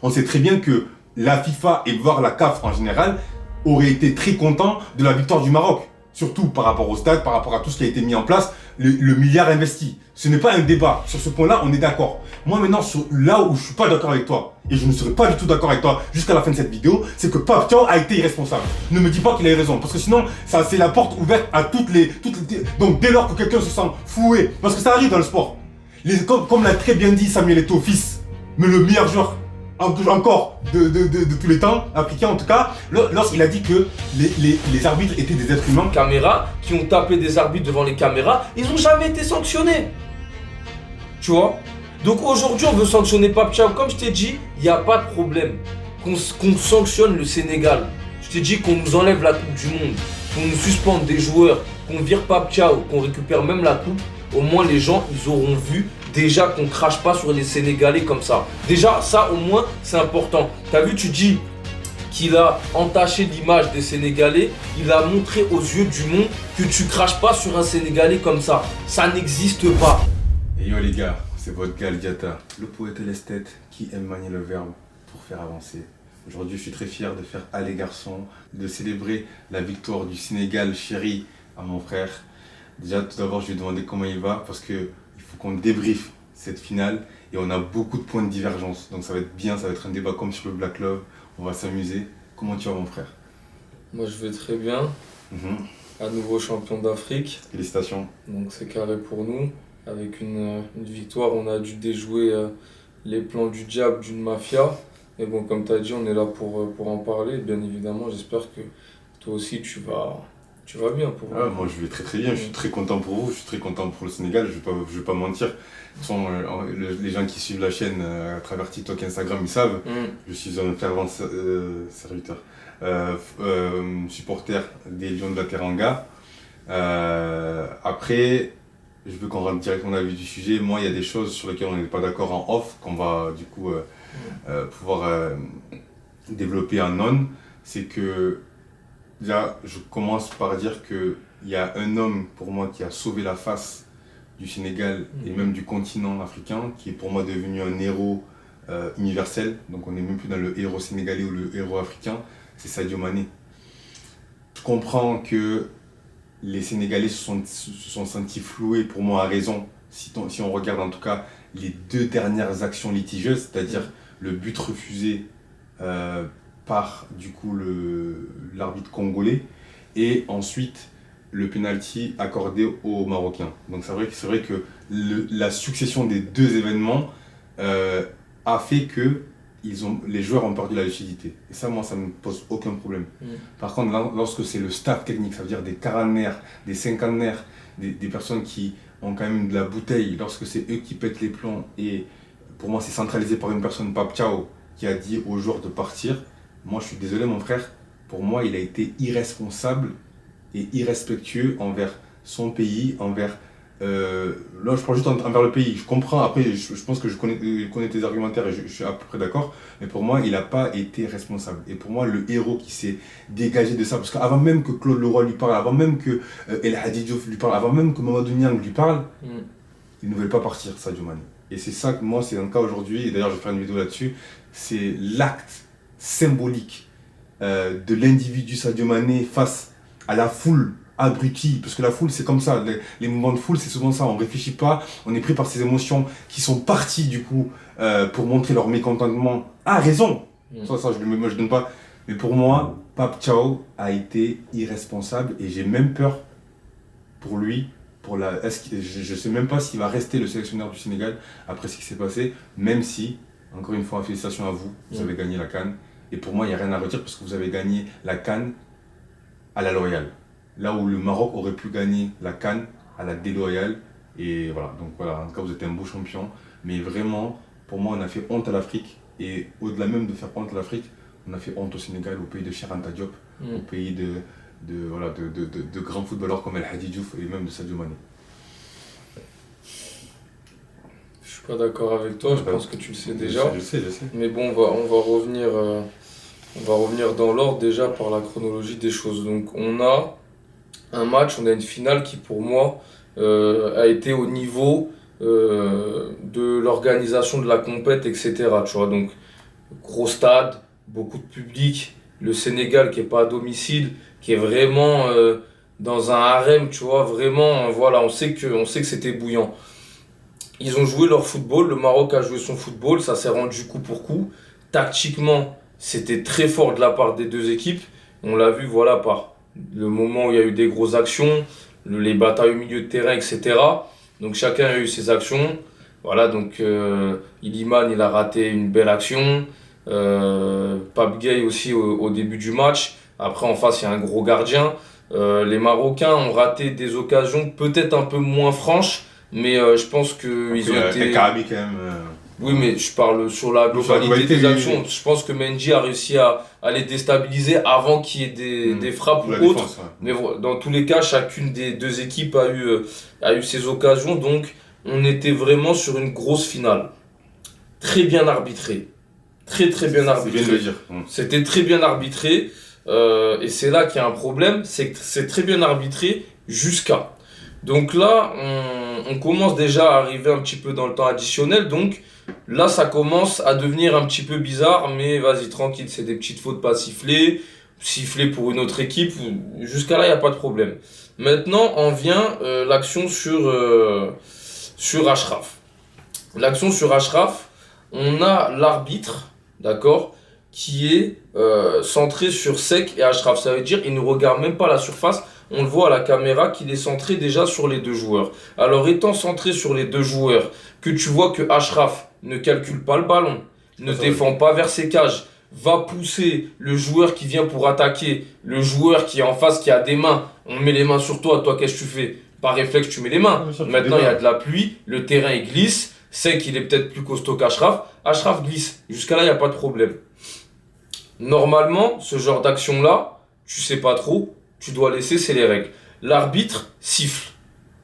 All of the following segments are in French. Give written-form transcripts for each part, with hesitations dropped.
On sait très bien que la FIFA et voire la CAF en général auraient été très contents de la victoire du Maroc. Surtout par rapport au stade, par rapport à tout ce qui a été mis en place, le milliard investi. Ce n'est pas un débat. Sur ce point-là, on est d'accord. Moi maintenant, là où je suis pas d'accord avec toi, et je ne serai pas du tout d'accord avec toi jusqu'à la fin de cette vidéo, c'est que Pape Thiaw a été irresponsable. Ne me dis pas qu'il a eu raison, parce que sinon, ça c'est la porte ouverte à toutes les... Donc dès lors que quelqu'un se sent floué, parce que ça arrive dans le sport, comme l'a très bien dit Samuel Eto'o fils, mais le meilleur joueur encore de tous les temps, africain en tout cas, lorsqu'il a dit que les arbitres étaient des êtres humains. Caméras qui ont tapé des arbitres devant les caméras, ils n'ont jamais été sanctionnés. Tu vois? Donc aujourd'hui, on veut sanctionner Pape Thiaw. Comme je t'ai dit, il n'y a pas de problème. Qu'on sanctionne le Sénégal. Je t'ai dit qu'on nous enlève la Coupe du Monde, qu'on nous suspende des joueurs, qu'on vire Pape Thiaw, qu'on récupère même la Coupe. Au moins, les gens, ils auront vu déjà qu'on crache pas sur les Sénégalais comme ça. Déjà, ça au moins, c'est important. T'as vu, tu dis qu'il a entaché l'image des Sénégalais. Il a montré aux yeux du monde que tu craches pas sur un Sénégalais comme ça. Ça n'existe pas. Et yo les gars, c'est votre gars Diata, le poète et l'esthète qui aime manier le verbe pour faire avancer. Aujourd'hui, je suis très fier de faire Allez garçons, de célébrer la victoire du Sénégal chéri à mon frère. Déjà, tout d'abord, je lui ai demandé comment il va parce qu'il faut qu'on débriefe cette finale et on a beaucoup de points de divergence. Donc ça va être bien, ça va être un débat comme sur le Black Love. On va s'amuser. Comment tu vas, mon frère? Moi, je vais très bien. À nouveau champion d'Afrique. Félicitations. Donc c'est carré pour nous. Avec une victoire, on a dû déjouer les plans du diable, d'une mafia. Et bon, comme tu as dit, on est là pour en parler. Bien évidemment, j'espère que toi aussi, tu vas bien. Moi, je vais très très bien. Je suis très content pour vous. Je suis très content pour le Sénégal. Je vais pas mentir. De toute façon, les gens qui suivent la chaîne à travers TikTok et Instagram, ils savent. Je suis un fervent serviteur. Supporter des Lions de la Teranga. Après, je veux qu'on rentre directement dans la vif du sujet. Moi, il y a des choses sur lesquelles on n'est pas d'accord en off, qu'on va du coup pouvoir développer en on. C'est que, déjà, je commence par dire qu'il y a un homme pour moi qui a sauvé la face du Sénégal et même du continent africain, qui est pour moi devenu un héros universel. Donc on n'est même plus dans le héros sénégalais ou le héros africain, c'est Sadio Mané. Je comprends que les Sénégalais se sont sentis floués, pour moi à raison, si on regarde en tout cas les 2 dernières actions litigieuses, c'est-à-dire le but refusé par du coup l'arbitre congolais et ensuite le penalty accordé aux Marocains. Donc c'est vrai que la succession des 2 événements a fait que les joueurs ont perdu la lucidité. Et ça, moi, ça ne me pose aucun problème. Par contre, lorsque c'est le staff technique, ça veut dire des quarantenaires, des cinquantenaires, des personnes qui ont quand même de la bouteille, lorsque c'est eux qui pètent les plombs, et pour moi, c'est centralisé par une personne, Pape Thiaw, qui a dit aux joueurs de partir, moi, je suis désolé, mon frère, pour moi, il a été irresponsable et irrespectueux envers son pays, envers... là, je prends juste envers le pays. Je comprends, après, je pense que je connais tes argumentaires et je suis à peu près d'accord. Mais pour moi, il n'a pas été responsable. Et pour moi, le héros qui s'est dégagé de ça, parce qu'avant même que Claude Leroy lui parle, avant même que El Hadji Diouf lui parle, avant même que Mamadou Niang lui parle, il ne voulait pas partir, Sadio Mané. Et c'est ça que moi, c'est un cas aujourd'hui, et d'ailleurs, je vais faire une vidéo là-dessus, c'est l'acte symbolique de l'individu Sadio Mané face à la foule abruti, parce que la foule c'est comme ça, les mouvements de foule c'est souvent ça, on réfléchit pas, on est pris par ces émotions qui sont parties du coup pour montrer leur mécontentement à raison. Ça je donne pas, mais pour moi Pape Thiaw a été irresponsable et j'ai même peur pour lui, je sais même pas s'il va rester le sélectionneur du Sénégal après ce qui s'est passé, même si, encore une fois, félicitations à vous, vous avez gagné la CAN, et pour moi il n'y a rien à redire parce que vous avez gagné la CAN à la loyale. Là où le Maroc aurait pu gagner la CAN à la déloyale. Et voilà, donc voilà, en tout cas vous êtes un beau champion. Mais vraiment, pour moi, on a fait honte à l'Afrique. Et au-delà même de faire honte à l'Afrique, on a fait honte au Sénégal, au pays de Cheikh Anta Diop, au pays de grands footballeurs comme El Hadji Diouf et même de Sadio Mané. Je suis pas d'accord avec toi, je pense que tu le sais déjà. Je sais. Mais bon, on va revenir dans l'ordre déjà par la chronologie des choses. Donc on a un match, on a une finale qui pour moi a été au niveau de l'organisation de la compète, etc. Tu vois, donc gros stade, beaucoup de public, le Sénégal qui est pas à domicile, qui est vraiment dans un harem, tu vois, vraiment, voilà, on sait que c'était bouillant. Ils ont joué leur football, le Maroc a joué son football, ça s'est rendu coup pour coup. Tactiquement, c'était très fort de la part des deux équipes. On l'a vu, voilà, par le moment où il y a eu des grosses actions, les batailles au milieu de terrain, etc. Donc chacun a eu ses actions. Voilà, donc Iliman, il a raté une belle action. Pape Gueye aussi au début du match. Après, en face, il y a un gros gardien. Les Marocains ont raté des occasions peut-être un peu moins franches, mais je pense qu'ils ont été... Karami quand même. Oui, mais je parle sur la globalité des actions. Je pense que Mendy a réussi à les déstabiliser avant qu'il y ait des frappes ou autres. Défense, ouais. Mais voilà, dans tous les cas, chacune des deux équipes a eu ses occasions. Donc, on était vraiment sur une grosse finale. Très bien arbitré. Très bien C'est bien de arbitré. le dire. C'était très bien arbitré. Et c'est là qu'il y a un problème. C'est que c'est très bien arbitré jusqu'à. Donc là, on commence déjà à arriver un petit peu dans le temps additionnel. Donc là, ça commence à devenir un petit peu bizarre. Mais vas-y, tranquille, c'est des petites fautes pas sifflées. Sifflées pour une autre équipe. Jusqu'à là, il n'y a pas de problème. Maintenant, en vient l'action sur Achraf. L'action sur Achraf, on a l'arbitre, d'accord, qui est centré sur Seck et Achraf. Ça veut dire qu'il ne regarde même pas la surface. On le voit à la caméra qu'il est centré déjà sur les deux joueurs. Alors étant centré sur les deux joueurs, que tu vois que Achraf ne calcule pas le ballon, ne défend pas vers ses cages, va pousser le joueur qui vient pour attaquer, le joueur qui est en face, qui a des mains, on met les mains sur toi, qu'est-ce que tu fais? Par réflexe, tu mets les mains. Maintenant, il y a de la pluie, le terrain il glisse, c'est qu'il est peut-être plus costaud qu'Achraf. Achraf glisse. Jusqu'à là, il n'y a pas de problème. Normalement, ce genre d'action-là, tu sais pas trop, tu dois laisser, c'est les règles. L'arbitre siffle.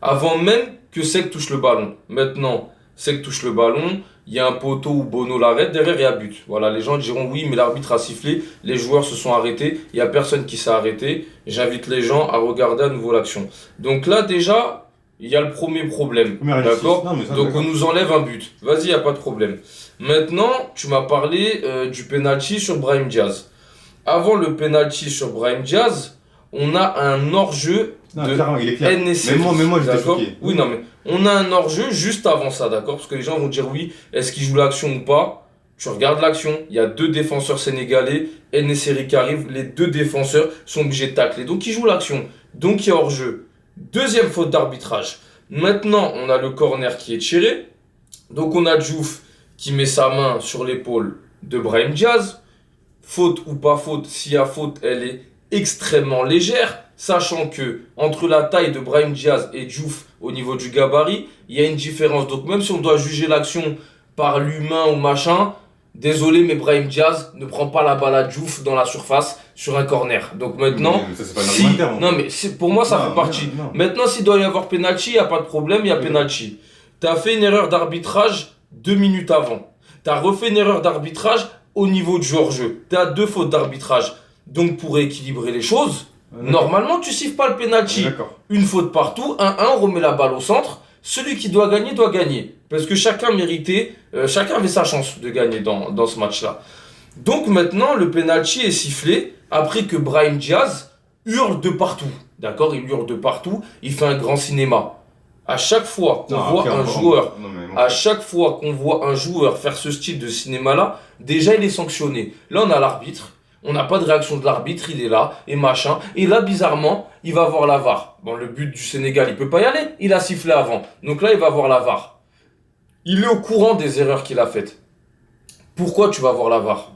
Avant même que Seck touche le ballon. Maintenant, Seck touche le ballon, il y a un poteau où Bono l'arrête, derrière il y a but. Voilà, les gens diront oui, mais l'arbitre a sifflé, les joueurs se sont arrêtés, il n'y a personne qui s'est arrêté. J'invite les gens à regarder à nouveau l'action. Donc là, déjà, il y a le premier problème. D'accord? Donc on nous enlève un but. Vas-y, il n'y a pas de problème. Maintenant, tu m'as parlé du penalty sur Brahim Diaz. Avant le penalty sur Brahim Diaz, on a un hors-jeu de NSC. Mais moi j'étais choqué. Oui, non, mais on a un hors-jeu juste avant ça, d'accord? Parce que les gens vont dire oui, est-ce qu'il joue l'action ou pas? Tu regardes l'action, il y a deux défenseurs sénégalais, NSC qui arrive, les deux défenseurs sont obligés de tacler. Donc il joue l'action, donc il y a hors-jeu. Deuxième faute d'arbitrage. Maintenant, on a le corner qui est tiré. Donc on a Diouf qui met sa main sur l'épaule de Brahim Diaz. Faute ou pas faute, s'il y a faute, elle est extrêmement légère, sachant que entre la taille de Brahim Diaz et Diouf au niveau du gabarit, il y a une différence. Donc même si on doit juger l'action par l'humain ou machin, désolé mais Brahim Diaz ne prend pas la balle à Diouf dans la surface sur un corner. Donc maintenant, mais ça, c'est pas non mais pour moi ça fait partie. Non. Maintenant s'il doit y avoir penalty, il n'y a pas de problème, il y a penalty. Tu as fait une erreur d'arbitrage 2 minutes avant. Tu as refait une erreur d'arbitrage au niveau du hors-jeu. Tu as 2 fautes d'arbitrage. Donc pour équilibrer les choses, normalement tu siffles pas le penalty. Une faute partout, 1-1, on remet la balle au centre. Celui qui doit gagner. Parce que chacun méritait, chacun avait sa chance de gagner dans ce match-là. Donc maintenant le penalty est sifflé après que Brahim Diaz hurle de partout. D'accord, il hurle de partout, il fait un grand cinéma. À chaque fois qu'on voit un joueur faire ce style de cinéma-là, déjà il est sanctionné. Là on a l'arbitre. On n'a pas de réaction de l'arbitre, il est là, et machin. Et là, bizarrement, il va voir la VAR. Bon, le but du Sénégal, il peut pas y aller, il a sifflé avant. Donc là, il va voir la VAR. Il est au courant des erreurs qu'il a faites. Pourquoi tu vas voir la VAR?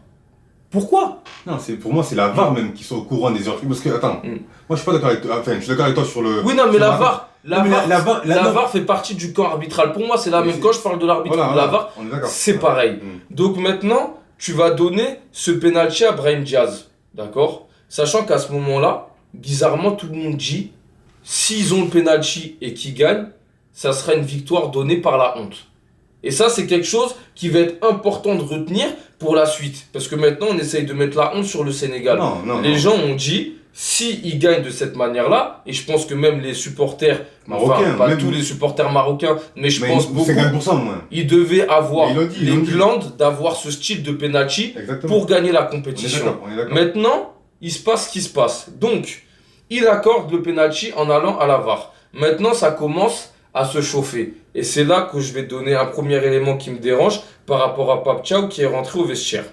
Pourquoi? Non, pour moi, c'est la VAR même qui sont au courant des erreurs. Parce que, attends, moi je suis pas d'accord avec toi. Enfin, je suis d'accord avec toi sur le. Oui, non, mais la VAR. La VAR VAR fait partie du camp arbitral. Pour moi, c'est la même. Quand je parle de l'arbitre de la VAR, c'est pareil. Donc maintenant, tu vas donner ce penalty à Brahim Diaz, d'accord? Sachant qu'à ce moment-là, bizarrement, tout le monde dit, s'ils ont le penalty et qu'ils gagnent, ça sera une victoire donnée par la honte. Et ça, c'est quelque chose qui va être important de retenir pour la suite. Parce que maintenant, on essaye de mettre la honte sur le Sénégal. Les gens ont dit, si il gagne de cette manière-là, et je pense que même les supporters, Marocains, pas même tous les supporters marocains, mais je pense beaucoup, 50% moins. ils devaient avoir Mais ils les l'ont dit. glandes d'avoir ce style de penalty Exactement. pour gagner la On est compétition. d'accord, on est d'accord. Maintenant, il se passe ce qui se passe. Donc, il accorde le penalty en allant à la VAR. Maintenant, ça commence à se chauffer. Et c'est là que je vais donner un premier élément qui me dérange par rapport à Pape Thiaw qui est rentré au vestiaire.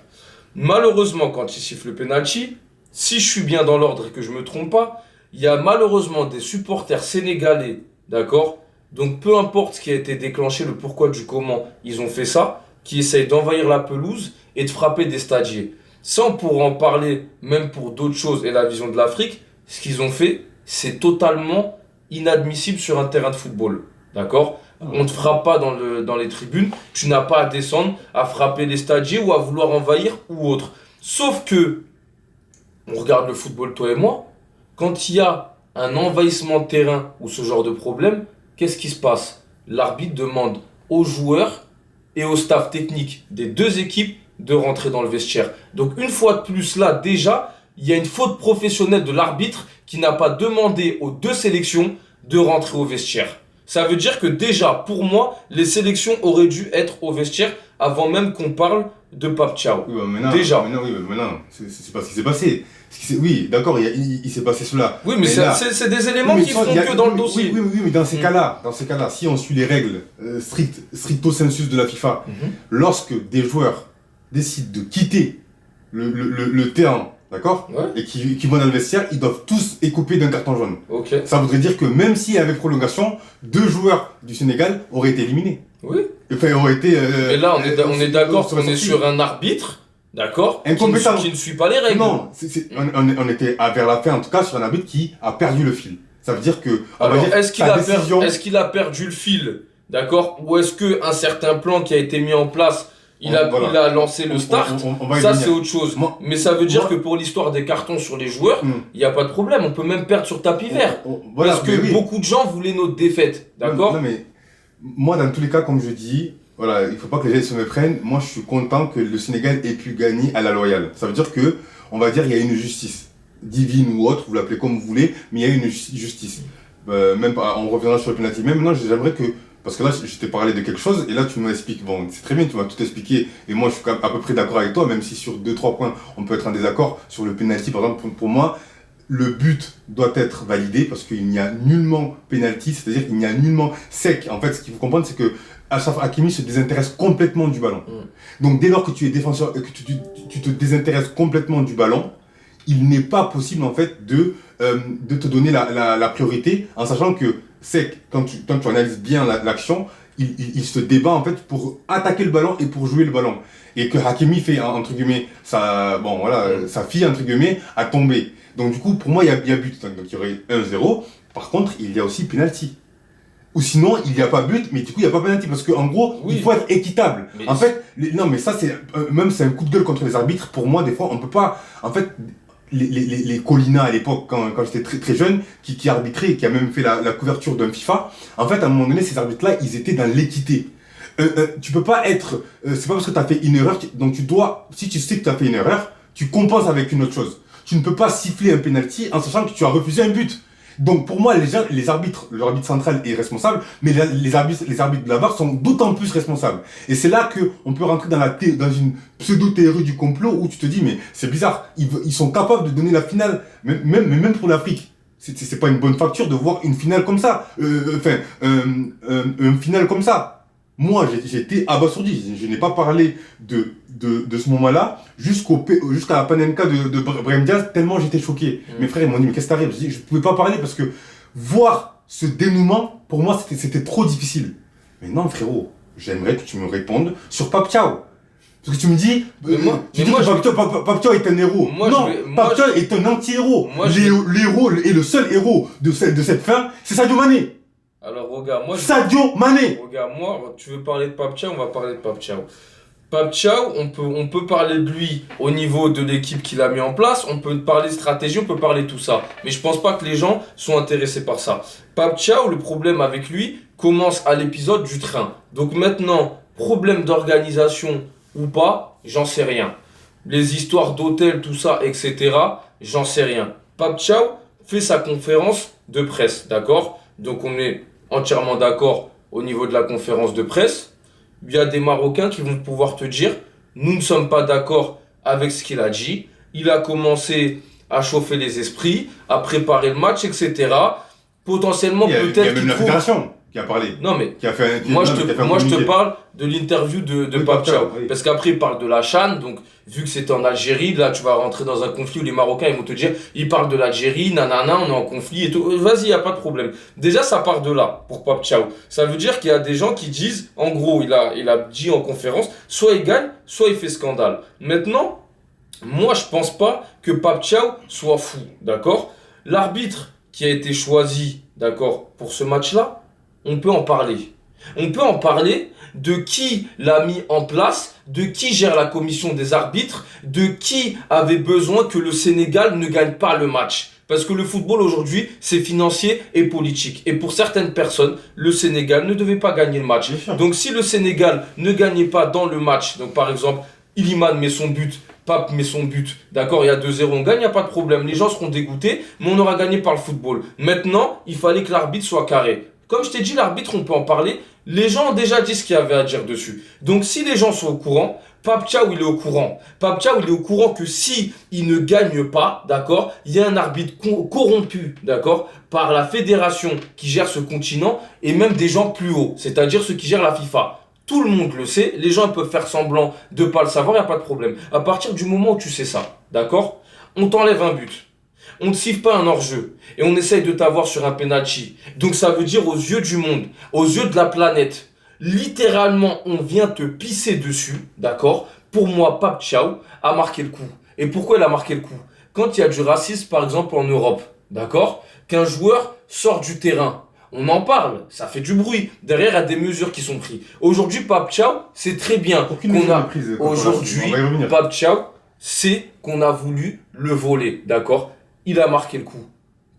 Malheureusement, quand il siffle le penalty, si je suis bien dans l'ordre et que je ne me trompe pas, il y a malheureusement des supporters sénégalais, d'accord? Donc peu importe ce qui a été déclenché, le pourquoi du comment ils ont fait ça, qui essayent d'envahir la pelouse et de frapper des stadiers. Sans pour en parler, même pour d'autres choses et la vision de l'Afrique, ce qu'ils ont fait, c'est totalement inadmissible sur un terrain de football. D'accord? On ne te frappe pas dans les tribunes, tu n'as pas à descendre, à frapper les stadiers ou à vouloir envahir ou autre. Sauf que, on regarde le football, toi et moi, quand il y a un envahissement de terrain ou ce genre de problème, qu'est-ce qui se passe? L'arbitre demande aux joueurs et au staff technique des deux équipes de rentrer dans le vestiaire. Donc une fois de plus là, déjà, il y a une faute professionnelle de l'arbitre qui n'a pas demandé aux deux sélections de rentrer au vestiaire. Ça veut dire que déjà, pour moi, les sélections auraient dû être au vestiaire avant même qu'on parle de Pape Thiaw. Oui, maintenant, Déjà. Maintenant, c'est pas ce qui s'est passé. Oui, d'accord, il s'est passé cela. Oui, mais c'est des éléments qui font que dans le dossier. Oui, mais dans ces cas-là, si on suit les règles stricto sensus de la FIFA, lorsque des joueurs décident de quitter le terrain, d'accord, Ouais. et qui vont dans le vestiaire, ils doivent tous écoper d'un carton jaune. Ok. Ça voudrait dire que même s'il y avait prolongation, 2 joueurs du Sénégal auraient été éliminés. Oui. Enfin, auraient été. Mais là, on est d'accord qu'on est sur un arbitre, d'accord, Incompétent. qui ne suit pas les règles. Non, on était vers la fin, en tout cas, sur un arbitre qui a perdu le fil. Ça veut dire que. Alors, est-ce décision... qu'il a perdu le fil, d'accord, ou est-ce qu'un certain plan qui a été mis en place, il a lancé le start, on va y ça venir. c'est autre chose. Mais ça veut dire que pour l'histoire des cartons sur les joueurs, il n'y a pas de problème, on peut même perdre sur tapis vert. Voilà, parce que beaucoup de gens voulaient notre défaite, d'accord? Non, mais moi, dans tous les cas, comme je dis, voilà, il ne faut pas que les gens se méprennent. Moi, je suis content que le Sénégal ait pu gagner à la loyale. Ça veut dire que, on va dire, il y a une justice divine ou autre, vous l'appelez comme vous voulez, mais il y a une justice. Même on reviendra sur le penalty. Même maintenant, j'aimerais que, parce que là, je t'ai parlé de quelque chose, et là, tu m'expliques, bon, c'est très bien, tu m'as tout expliqué, et moi, je suis à peu près d'accord avec toi, même si sur 2-3 points, on peut être en désaccord. Sur le penalty, par exemple, pour moi, le but doit être validé, parce qu'il n'y a nullement penalty, c'est-à-dire qu'il n'y a nullement sec. En fait, ce qu'il faut comprendre, c'est que Achraf Hakimi se désintéresse complètement du ballon. Donc, dès lors que tu es défenseur et que tu te désintéresses complètement du ballon, il n'est pas possible, en fait, de te donner la priorité, en sachant que Sec, quand tu analyses bien l'action, il se débat en fait pour attaquer le ballon et pour jouer le ballon. Et que Hakimi fait, entre guillemets, sa fille, entre guillemets, a tombé. Donc du coup, pour moi, il y a but. Donc il y aurait 1-0. Par contre, il y a aussi penalty. Ou sinon, il n'y a pas but, mais du coup, il n'y a pas penalty. Parce qu'en gros, il faut être équitable. Mais en fait, non, mais ça, c'est un coup de gueule contre les arbitres. Pour moi, des fois, on peut pas... En fait, les Colina à l'époque, quand j'étais très, très jeune, qui arbitraient et qui a même fait la couverture d'un FIFA, en fait, à un moment donné, ces arbitres-là, ils étaient dans l'équité. Tu peux pas être... c'est pas parce que tu as fait une erreur, donc tu dois... Si tu sais que tu as fait une erreur, tu compenses avec une autre chose. Tu ne peux pas siffler un penalty en sachant que tu as refusé un but. Donc pour moi, les arbitres, l'arbitre central est responsable, mais les arbitres de la VAR sont d'autant plus responsables. Et c'est là qu'on peut rentrer dans une pseudo-théorie du complot où tu te dis, mais c'est bizarre, ils sont capables de donner la finale, même pour l'Afrique. C'est pas une bonne facture de voir une finale comme ça. Une finale comme ça. Moi, j'ai été abasourdi. Je n'ai pas parlé de ce moment-là jusqu'à la panenka de Brahim Diaz, tellement j'étais choqué. Mes frères ils m'ont dit, mais qu'est-ce qui t'arrive? Je ne pouvais pas parler parce que voir ce dénouement, pour moi, c'était trop difficile. Mais non, frérot, j'aimerais que tu me répondes sur Pape Thiaw. Parce que tu me dis, que Pape Thiaw est un héros. Pape Thiaw est un anti-héros. L'héros et le seul héros de cette fin, c'est Sadio Mané. Alors regarde, Sadio Mané. Regarde, moi, tu veux parler de Pape Thiaw, on va parler de Pape Thiaw. Pape Thiaw, on peut parler de lui au niveau de l'équipe qu'il a mis en place, on peut parler stratégie, on peut parler de tout ça. Mais je pense pas que les gens sont intéressés par ça. Pape Thiaw, le problème avec lui commence à l'épisode du train. Donc maintenant, problème d'organisation ou pas, j'en sais rien. Les histoires d'hôtel, tout ça, etc., j'en sais rien. Pape Thiaw fait sa conférence de presse, d'accord? Donc on est entièrement d'accord au niveau de la conférence de presse. Il y a des Marocains qui vont pouvoir te dire, nous ne sommes pas d'accord avec ce qu'il a dit. Il a commencé à chauffer les esprits, à préparer le match, etc. Potentiellement, peut-être qu'il y a même la fédération qui a parlé. Non, mais qui a fait, moi, je te parle de l'interview de Pape Thiaw. Oui. Parce qu'après, il parle de la CHAN. Donc, vu que c'était en Algérie, là, tu vas rentrer dans un conflit où les Marocains ils vont te dire, ils parlent de l'Algérie, nanana, on est en conflit et tout. Vas-y, il n'y a pas de problème. Déjà, ça part de là, pour Pape Thiaw. Ça veut dire qu'il y a des gens qui disent, en gros, il a dit en conférence, soit il gagne, soit il fait scandale. Maintenant, moi, je pense pas que Pape Thiaw soit fou, d'accord? L'arbitre qui a été choisi, d'accord, pour ce match-là, on peut en parler. On peut en parler de qui l'a mis en place, de qui gère la commission des arbitres, de qui avait besoin que le Sénégal ne gagne pas le match. Parce que le football aujourd'hui, c'est financier et politique. Et pour certaines personnes, le Sénégal ne devait pas gagner le match. Donc si le Sénégal ne gagnait pas dans le match, donc par exemple, Iliman met son but, Pape met son but, d'accord, il y a 2-0, on gagne, il n'y a pas de problème. Les gens seront dégoûtés, mais on aura gagné par le football. Maintenant, il fallait que l'arbitre soit carré. Comme je t'ai dit, l'arbitre, on peut en parler. Les gens ont déjà dit ce qu'il y avait à dire dessus. Donc, si les gens sont au courant, Pape Thiaw, il est au courant. Pape Thiaw, il est au courant que si il ne gagne pas, d'accord, il y a un arbitre corrompu, d'accord, par la fédération qui gère ce continent et même des gens plus hauts, c'est-à-dire ceux qui gèrent la FIFA. Tout le monde le sait, les gens peuvent faire semblant de ne pas le savoir, il n'y a pas de problème. À partir du moment où tu sais ça, d'accord, on t'enlève un but. On ne siffle pas un hors-jeu et on essaye de t'avoir sur un penalty. Donc ça veut dire aux yeux du monde, aux yeux de la planète, littéralement on vient te pisser dessus, d'accord? Pour moi, Pape Thiaw a marqué le coup. Et pourquoi il a marqué le coup? Quand il y a du racisme par exemple en Europe, d'accord? Qu'un joueur sort du terrain, on en parle, ça fait du bruit. Derrière, il y a des mesures qui sont prises. Aujourd'hui, Pape Thiaw, c'est très bien qu'on a... Aujourd'hui, Pape Thiaw, c'est qu'on a voulu le voler, d'accord? Il a marqué le coup.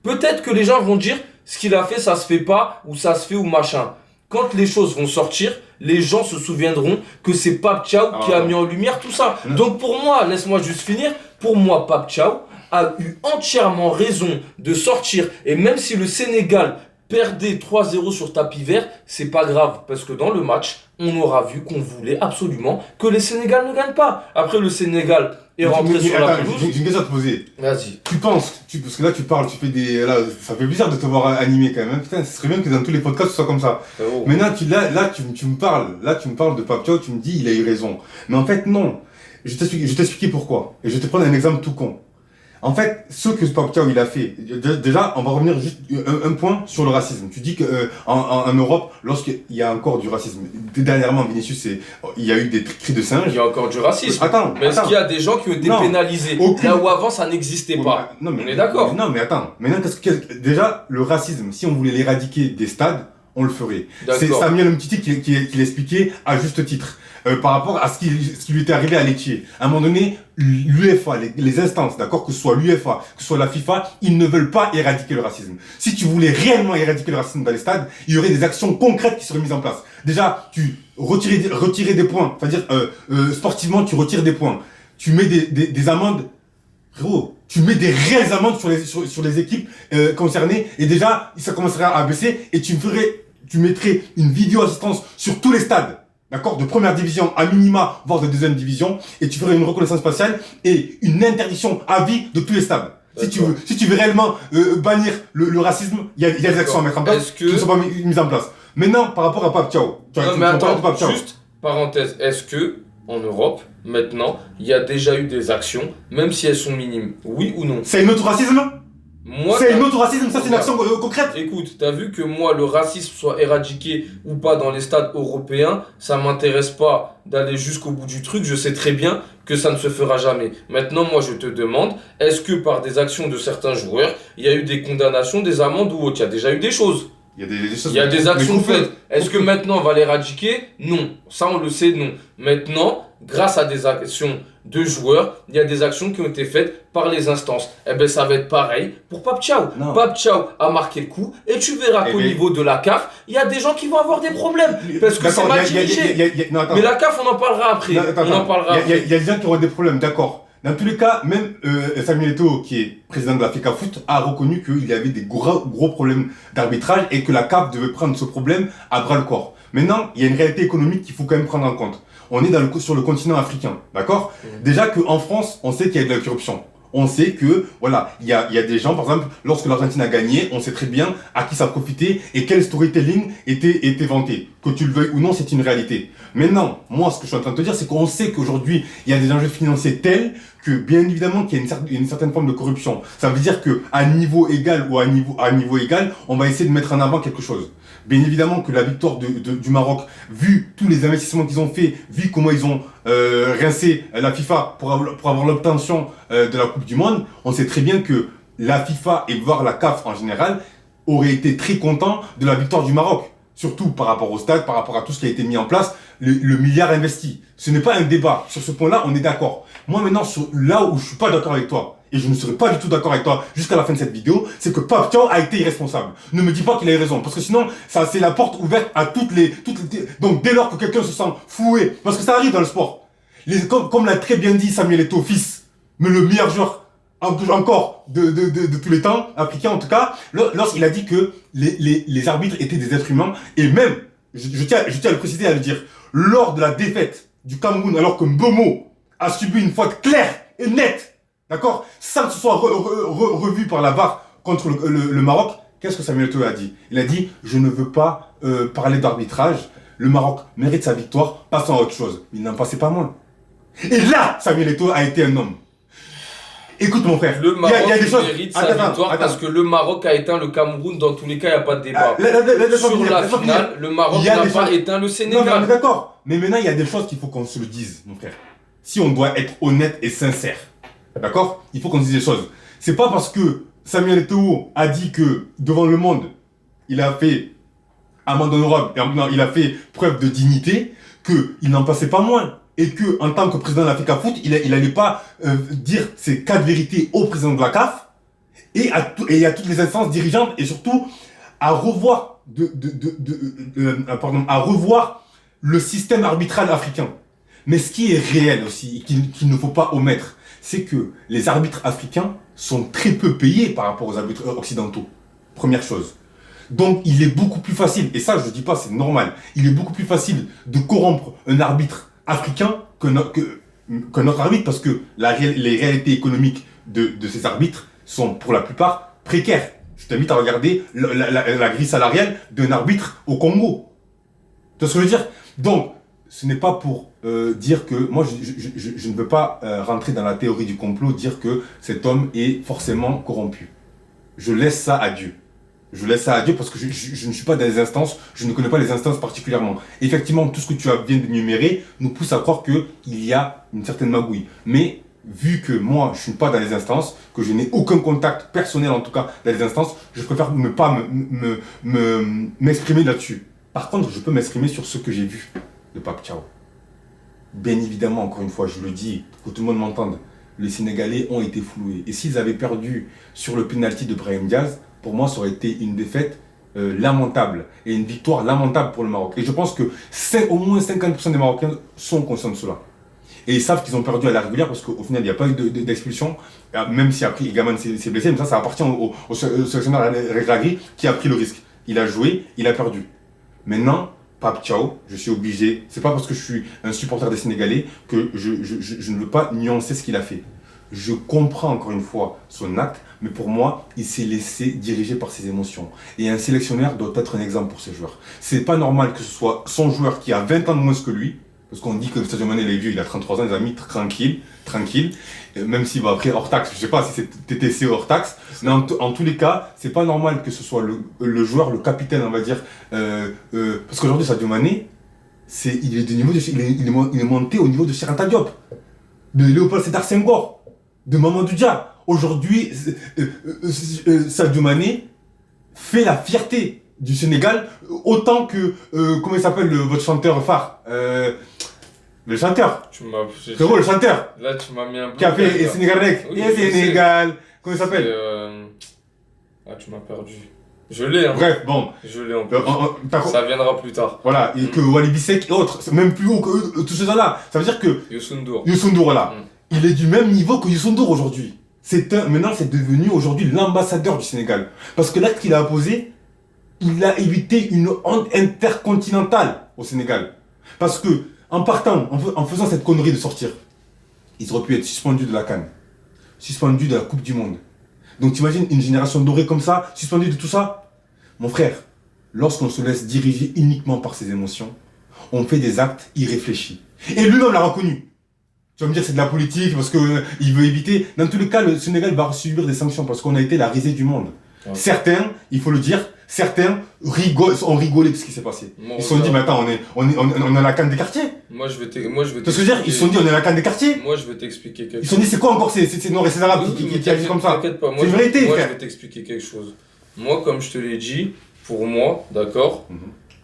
Peut-être que les gens vont dire ce qu'il a fait, ça se fait pas, ou ça se fait, ou machin. Quand les choses vont sortir, les gens se souviendront que c'est Pape Thiaw qui a mis en lumière tout ça. Donc pour moi, laisse-moi juste finir, pour moi, Pape Thiaw a eu entièrement raison de sortir. Et même si le Sénégal perdait 3-0 sur tapis vert, c'est pas grave. Parce que dans le match, on aura vu qu'on voulait absolument que le Sénégal ne gagne pas. Après, le Sénégal est rentré sur la pelouse. J'ai une question à te poser. Vas-y. Tu penses, parce que là tu parles, tu fais des... Là, ça fait bizarre de te voir animé quand même. Hein. Putain, ce serait bien que dans tous les podcasts ce soit comme ça. Oh. Maintenant, tu me parles de Pape Thiaw, tu me dis il a eu raison. Mais en fait, non. Je vais t'expliquer pourquoi. Et je vais te prendre un exemple tout con. En fait, ce que Pape Thiaw il a fait, déjà, on va revenir juste un point sur le racisme. Tu dis que en Europe, lorsqu'il y a encore du racisme, dernièrement, Vinicius, il y a eu des cris de singe. Il y a encore du racisme. Mais est-ce qu'il y a des gens qui ont été pénalisés là où avant ça n'existait pas? Non, mais, on est d'accord. Non, mais attends. Maintenant, déjà, le racisme, si on voulait l'éradiquer des stades, on le ferait. C'est Samuel Umtiti qui l'expliquait à juste titre. Par rapport à ce qui lui était arrivé à Lecce. À un moment donné, l'UEFA, les instances, d'accord, que ce soit l'UEFA, que ce soit la FIFA, ils ne veulent pas éradiquer le racisme. Si tu voulais réellement éradiquer le racisme dans les stades, il y aurait des actions concrètes qui seraient mises en place. Déjà, tu retirer des points, c'est-à-dire sportivement, tu retires des points. Tu mets des amendes, frérot. Tu mets des réelles amendes sur les équipes concernées et déjà, ça commencerait à baisser et tu mettrais une vidéo assistance sur tous les stades. D'accord, de première division à minima, voire de deuxième division, et tu ferais une reconnaissance faciale et une interdiction à vie de tous les stades. Si tu veux réellement bannir le racisme, il y a des actions à mettre en place qui ne sont pas mises en place. Maintenant, par rapport à Pape Thiaw, juste parenthèse, est-ce que en Europe, maintenant, il y a déjà eu des actions, même si elles sont minimes, oui ou non? C'est un autre racisme? C'est un autre racisme, ça c'est une action concrète. Écoute, t'as vu que moi, le racisme soit éradiqué ou pas dans les stades européens, ça m'intéresse pas d'aller jusqu'au bout du truc, je sais très bien que ça ne se fera jamais. Maintenant, moi je te demande, est-ce que par des actions de certains joueurs, il y a eu des condamnations, des amendes ou autre? Il y a déjà eu des choses. Il y a des actions faites. Est-ce que maintenant on va l'éradiquer? Non. Ça on le sait, non. Maintenant, grâce à des actions de joueurs, il y a des actions qui ont été faites par les instances. Eh bien ça va être pareil pour Pape Thiaw. Pape Thiaw a marqué le coup et tu verras qu'au niveau de la CAF, il y a des gens qui vont avoir des problèmes. Parce que c'est mal dirigé. Mais la CAF, on en parlera après. Il y a des gens qui auront des problèmes, d'accord. Dans tous les cas, même Samuel Eto'o, qui est président de la FECAFOOT, a reconnu qu'il y avait des gros problèmes d'arbitrage et que la CAF devait prendre ce problème à bras le corps. Maintenant, il y a une réalité économique qu'il faut quand même prendre en compte. On est sur le continent africain, d'accord? Déjà qu'en France, on sait qu'il y a de la corruption. On sait que, voilà, il y a des gens, par exemple, lorsque l'Argentine a gagné, on sait très bien à qui ça profitait et quel storytelling était vanté. Que tu le veuilles ou non, c'est une réalité. Maintenant, moi, ce que je suis en train de te dire, c'est qu'on sait qu'aujourd'hui, il y a des enjeux financiers tels que, bien évidemment, qu'il y a une certaine forme de corruption. Ça veut dire que, à niveau égal ou à niveau égal, on va essayer de mettre en avant quelque chose. Bien évidemment que la victoire du Maroc, vu tous les investissements qu'ils ont fait, vu comment ils ont rincé la FIFA pour avoir l'obtention de la Coupe du Monde, on sait très bien que la FIFA et voire la CAF en général auraient été très contents de la victoire du Maroc. Surtout par rapport au stade, par rapport à tout ce qui a été mis en place, le milliard investi. Ce n'est pas un débat. Sur ce point-là, on est d'accord. Moi maintenant, là où je suis pas d'accord avec toi, et je ne serai pas du tout d'accord avec toi jusqu'à la fin de cette vidéo, c'est que Pape Thiaw a été irresponsable. Ne me dis pas qu'il a eu raison, parce que sinon, ça c'est la porte ouverte à toutes les... Donc dès lors que quelqu'un se sent floué, parce que ça arrive dans le sport, comme l'a très bien dit Samuel Eto'o, fils, mais le meilleur joueur encore de tous les temps, africain en tout cas, lorsqu'il a dit que les arbitres étaient des êtres humains, et même, je tiens à le préciser, à le dire, lors de la défaite du Cameroun, alors que Mbomo a subi une faute claire et nette, d'accord, sans que ce soit revu par la VAR contre le Maroc, qu'est-ce que Samuel Eto'o a dit? Il a dit, je ne veux pas parler d'arbitrage, le Maroc mérite sa victoire, passons à autre chose. Il n'en passait pas moins. Et là, Samuel Eto'o a été un homme. Écoute mon frère, le Maroc il y a des choses... mérite sa victoire parce que le Maroc a éteint le Cameroun, dans tous les cas il n'y a pas de débat. Sur la finale, le Maroc n'a pas éteint le Sénégal. Non, mais d'accord, mais maintenant il y a des choses qu'il faut qu'on se le dise mon frère. Si on doit être honnête et sincère, d'accord, il faut qu'on se dise des choses. C'est pas parce que Samuel Eto'o a dit que devant le monde, il a fait amende honorable, il a fait preuve de dignité, qu'il n'en passait pas moins. Et que, en tant que président de la FECAFOOT, il n'allait pas dire ces 4 vérités au président de la CAF et à toutes les instances dirigeantes et surtout à revoir à revoir le système arbitral africain. Mais ce qui est réel aussi, qu'il ne faut pas omettre, c'est que les arbitres africains sont très peu payés par rapport aux arbitres occidentaux. Première chose. Donc il est beaucoup plus facile, et ça je ne dis pas c'est normal, il est beaucoup plus facile de corrompre un arbitre africain que notre arbitre, parce que les réalités économiques de ces arbitres sont pour la plupart précaires. Je t'invite à regarder la grille salariale d'un arbitre au Congo. Tu vois ce que je veux dire? Donc, ce n'est pas pour dire que... Moi, je ne veux pas rentrer dans la théorie du complot, dire que cet homme est forcément corrompu. Je laisse ça à Dieu. Je laisse ça à Dieu parce que je ne suis pas dans les instances, je ne connais pas les instances particulièrement. Effectivement, tout ce que tu viens d'énumérer nous pousse à croire qu'il y a une certaine magouille. Mais vu que moi, je ne suis pas dans les instances, que je n'ai aucun contact personnel en tout cas dans les instances, je préfère ne pas m'exprimer là-dessus. Par contre, je peux m'exprimer sur ce que j'ai vu de Pape Thiaw. Bien évidemment, encore une fois, je le dis, pour que tout le monde m'entende, les Sénégalais ont été floués. Et s'ils avaient perdu sur le penalty de Brahim Diaz, pour moi, ça aurait été une défaite lamentable et une victoire lamentable pour le Maroc. Et je pense que au moins 50% des Marocains sont conscients de cela. Et ils savent qu'ils ont perdu à la régulière parce qu'au final, il n'y a pas eu d'expulsion, même si après Egaman s'est blessé, mais ça appartient au sélectionneur Regragui qui a pris le risque. Il a joué, il a perdu. Maintenant, Pape Thiaw, je suis obligé, c'est pas parce que je suis un supporter des Sénégalais que je ne veux pas nuancer ce qu'il a fait. Je comprends encore une fois son acte, mais pour moi, il s'est laissé diriger par ses émotions. Et un sélectionneur doit être un exemple pour ses joueurs. C'est pas normal que ce soit son joueur qui a 20 ans de moins que lui, parce qu'on dit que Sadio Mané, il est vieux, il a 33 ans, les amis, tranquille, même s'il va après hors taxe, je sais pas si c'est TTC ou hors taxe, mais en tous les cas, c'est pas normal que ce soit le joueur, le capitaine, on va dire, parce qu'aujourd'hui, Sadio Mané, il est monté au niveau de Cheranta Diop, de Léopold Sédar Senghor, de Mamadou Dia. Aujourd'hui, Sadio Mané fait la fierté du Sénégal autant que, comment il s'appelle votre chanteur phare, le chanteur. Frérot, le chanteur. Là, tu m'as mis un peu. Qui a fait Sénégal Rec. Oui, Sénégal. Comment il s'appelle Ah, tu m'as perdu. Je l'ai, hein. Bref, bon. Je l'ai en plus. Ça viendra plus tard. Voilà, et que Wally Bissek et autres, c'est même plus haut que tous ces gens-là. Ça veut dire que. Youssou N'Dour. Youssou N'Dour, voilà. il est du même niveau que Youssou N'Dour aujourd'hui. Maintenant, c'est devenu aujourd'hui l'ambassadeur du Sénégal. Parce que l'acte qu'il a posé, il a évité une honte intercontinentale au Sénégal. Parce que, en partant, en faisant cette connerie de sortir, ils auraient pu être suspendus de la CAN, suspendus de la Coupe du Monde. Donc t'imagines une génération dorée comme ça, suspendue de tout ça? Mon frère, lorsqu'on se laisse diriger uniquement par ses émotions, on fait des actes irréfléchis. Et lui-même l'a reconnu. Tu vas me dire c'est de la politique parce qu'il veut éviter. Dans tous les cas, le Sénégal va subir des sanctions parce qu'on a été la risée du monde. Ouais. Certains, il faut le dire, certains ont rigolé de ce qui s'est passé. Ils se sont dit, mais attends, on est à la canne des quartiers. Moi, je vais t'expliquer. Tu sais ce que je veux dire? Ils se sont dit, on est à la canne des quartiers. Moi, je vais t'expliquer quelque chose. Ils se sont dit, c'est quoi encore ces Noirs et ces Arabes qui agissent comme ça? T'inquiète pas, c'est une vérité, moi, frère. Je vais t'expliquer quelque chose. Moi, comme je te l'ai dit, pour moi, d'accord,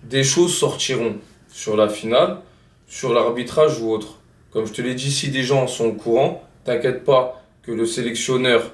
des choses sortiront sur la finale, sur l'arbitrage ou autre. Comme je te l'ai dit, si des gens sont au courant, t'inquiète pas que le sélectionneur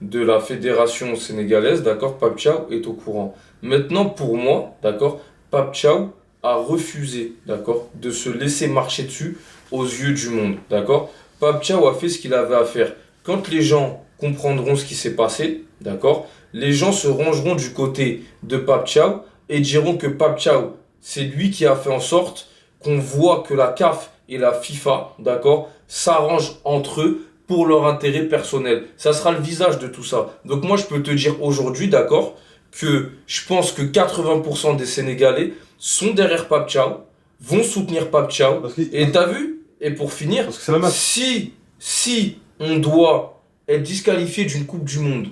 de la fédération sénégalaise, d'accord, Pape Thiaw est au courant. Maintenant, pour moi, d'accord, Pape Thiaw a refusé, d'accord, de se laisser marcher dessus aux yeux du monde, d'accord. Pape Thiaw a fait ce qu'il avait à faire. Quand les gens comprendront ce qui s'est passé, d'accord, les gens se rangeront du côté de Pape Thiaw et diront que Pape Thiaw, c'est lui qui a fait en sorte qu'on voit que la CAF et la FIFA, d'accord, s'arrangent entre eux pour leur intérêt personnel. Ça sera le visage de tout ça. Donc moi, je peux te dire aujourd'hui, d'accord, que je pense que 80% des Sénégalais sont derrière Pape Thiaw, vont soutenir Pape Thiaw. Et t'as vu? Et pour finir, si on doit être disqualifié d'une Coupe du Monde,